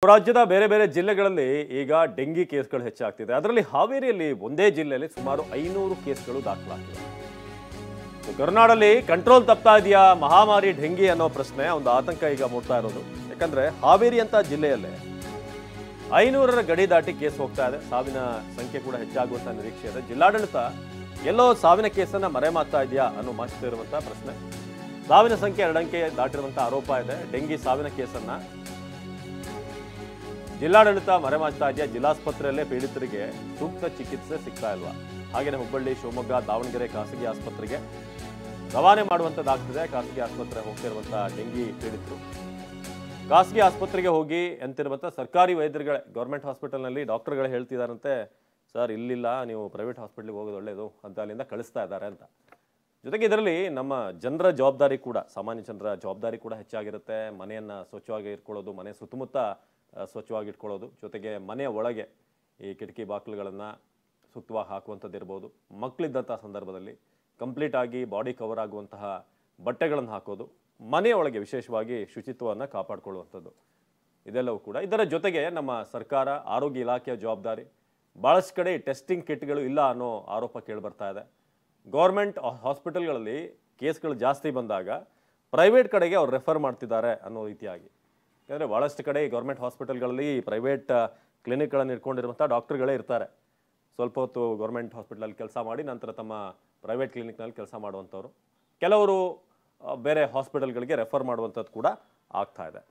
ರಾಜ್ಯದ ಬೇರೆ ಬೇರೆ ಜಿಲ್ಲೆಗಳಲ್ಲಿ ಈಗ ಡೆಂಗಿ ಕೇಸ್ಗಳು ಹೆಚ್ಚಾಗ್ತಿದೆ. ಅದರಲ್ಲಿ ಹಾವೇರಿಯಲ್ಲಿ ಒಂದೇ ಜಿಲ್ಲೆಯಲ್ಲಿ ಸುಮಾರು 500 ಕೇಸ್ಗಳು ದಾಖಲಾಗಿವೆ. ಕರ್ನಾಟಕದಲ್ಲಿ ಕಂಟ್ರೋಲ್ ತಪ್ತಾ ಇದೆಯಾ ಮಹಾಮಾರಿ ಡೆಂಗಿ ಅನ್ನೋ ಪ್ರಶ್ನೆ ಒಂದು ಆತಂಕ ಈಗ ಮೂಡ್ತಾ ಇರೋದು. ಯಾಕಂದ್ರೆ ಹಾವೇರಿ ಅಂತ ಜಿಲ್ಲೆಯಲ್ಲೇ 500ರ ಗಡಿ ದಾಟಿ ಕೇಸ್ ಹೋಗ್ತಾ ಇದೆ. ಸಾವಿನ ಸಂಖ್ಯೆ ಕೂಡ ಹೆಚ್ಚಾಗುವಂತ ನಿರೀಕ್ಷೆ ಇದೆ. ಜಿಲ್ಲಾಡಳಿತ ಎಲ್ಲೋ ಸಾವಿನ ಕೇಸನ್ನ ಮರೆಮಾಚ್ತಾ ಇದೆಯಾ ಅನ್ನೋ ಮಾಹಿತಿ ಇರುವಂತಹ ಪ್ರಶ್ನೆ. ಸಾವಿನ ಸಂಖ್ಯೆ 2 ಅಂಕೆ ದಾಟಿರುವಂತಹ ಆರೋಪ ಇದೆ. ಡೆಂಗಿ ಸಾವಿನ ಕೇಸನ್ನ ಜಿಲ್ಲಾಡಳಿತ ಮರೆಮಾಚ್ತಾ ಇದೆಯಾ? ಜಿಲ್ಲಾಸ್ಪತ್ರೆಯಲ್ಲೇ ಪೀಡಿತರಿಗೆ ಸೂಕ್ತ ಚಿಕಿತ್ಸೆ ಸಿಗ್ತಾ ಇಲ್ವಾ? ಹಾಗೆಯೇ ಹುಬ್ಬಳ್ಳಿ, ಶಿವಮೊಗ್ಗ, ದಾವಣಗೆರೆ ಖಾಸಗಿ ಆಸ್ಪತ್ರೆಗೆ ರವಾನೆ ಮಾಡುವಂಥದ್ದಾಗ್ತಿದೆ. ಖಾಸಗಿ ಆಸ್ಪತ್ರೆ ಹೋಗ್ತಿರುವಂತಹ ಡೆಂಗಿ ಪೀಡಿತರು ಖಾಸಗಿ ಆಸ್ಪತ್ರೆಗೆ ಹೋಗಿ ಅಂತಿರುವಂಥ ಸರ್ಕಾರಿ ವೈದ್ಯರುಗಳೇ, ಗೌರ್ಮೆಂಟ್ ಹಾಸ್ಪಿಟಲ್ನಲ್ಲಿ ಡಾಕ್ಟರ್ಗಳೇ ಹೇಳ್ತಿದಾರಂತೆ, ಸರ್ ಇಲ್ಲಿಲ್ಲ, ನೀವು ಪ್ರೈವೇಟ್ ಹಾಸ್ಪಿಟ್ಲಿಗೆ ಹೋಗೋದು ಒಳ್ಳೆಯದು ಅಂತ ಅಲ್ಲಿಂದ ಕಳಿಸ್ತಾ ಇದ್ದಾರೆ ಅಂತ. ಜೊತೆಗೆ ಇದರಲ್ಲಿ ನಮ್ಮ ಜನರ ಜವಾಬ್ದಾರಿ ಕೂಡ, ಸಾಮಾನ್ಯ ಜನರ ಜವಾಬ್ದಾರಿ ಕೂಡ ಹೆಚ್ಚಾಗಿರುತ್ತೆ. ಮನೆಯನ್ನು ಸ್ವಚ್ಛವಾಗಿ ಇಟ್ಕೊಳ್ಳೋದು, ಮನೆ ಸುತ್ತಮುತ್ತ ಸ್ವಚ್ಛವಾಗಿ ಇಟ್ಕೊಳ್ಳೋದು, ಜೊತೆಗೆ ಮನೆಯ ಒಳಗೆ ಈ ಕಿಟಕಿ ಬಾಗಿಲುಗಳನ್ನು ಸೂಕ್ತವಾಗಿ ಹಾಕುವಂಥದ್ದು ಇರ್ಬೋದು. ಮಕ್ಕಳಿದ್ದಂಥ ಸಂದರ್ಭದಲ್ಲಿ ಕಂಪ್ಲೀಟ್ ಆಗಿ ಬಾಡಿ ಕವರ್ ಆಗುವಂತಹ ಬಟ್ಟೆಗಳನ್ನು ಹಾಕೋದು, ಮನೆಯ ಒಳಗೆ ವಿಶೇಷವಾಗಿ ಶುಚಿತ್ವವನ್ನು ಕಾಪಾಡಿಕೊಳ್ಳುವಂಥದ್ದು, ಇದೆಲ್ಲವೂ ಕೂಡ. ಇದರ ಜೊತೆಗೆ ನಮ್ಮ ಸರ್ಕಾರ, ಆರೋಗ್ಯ ಇಲಾಖೆಯ ಜವಾಬ್ದಾರಿ. ಭಾಳಷ್ಟು ಕಡೆ ಟೆಸ್ಟಿಂಗ್ ಕಿಟ್ಗಳು ಇಲ್ಲ ಅನ್ನೋ ಆರೋಪ ಕೇಳಿಬರ್ತಾ ಇದೆ. ಗೌರ್ಮೆಂಟ್ ಹಾಸ್ಪಿಟಲ್ಗಳಲ್ಲಿ ಕೇಸ್ಗಳು ಜಾಸ್ತಿ ಬಂದಾಗ ಪ್ರೈವೇಟ್ ಕಡೆಗೆ ಅವ್ರು ರೆಫರ್ ಮಾಡ್ತಿದ್ದಾರೆ ಅನ್ನೋ ರೀತಿಯಾಗಿ. ಯಾಕಂದರೆ ಭಾಳಷ್ಟು ಕಡೆ ಗೌರ್ಮೆಂಟ್ ಹಾಸ್ಪಿಟಲ್ಗಳಲ್ಲಿ ಪ್ರೈವೇಟ್ ಕ್ಲಿನಿಕ್ಗಳನ್ನು ಇಟ್ಕೊಂಡಿರುವಂಥ ಡಾಕ್ಟರ್ಗಳೇ ಇರ್ತಾರೆ. ಸ್ವಲ್ಪ ಹೊತ್ತು ಗೌರ್ಮೆಂಟ್ ಹಾಸ್ಪಿಟಲಲ್ಲಿ ಕೆಲಸ ಮಾಡಿ ನಂತರ ತಮ್ಮ ಪ್ರೈವೇಟ್ ಕ್ಲಿನಿಕ್ನಲ್ಲಿ ಕೆಲಸ ಮಾಡುವಂಥವ್ರು. ಕೆಲವರು ಬೇರೆ ಹಾಸ್ಪಿಟಲ್ಗಳಿಗೆ ರೆಫರ್ ಮಾಡುವಂಥದ್ದು ಕೂಡ ಆಗ್ತಾ ಇದೆ.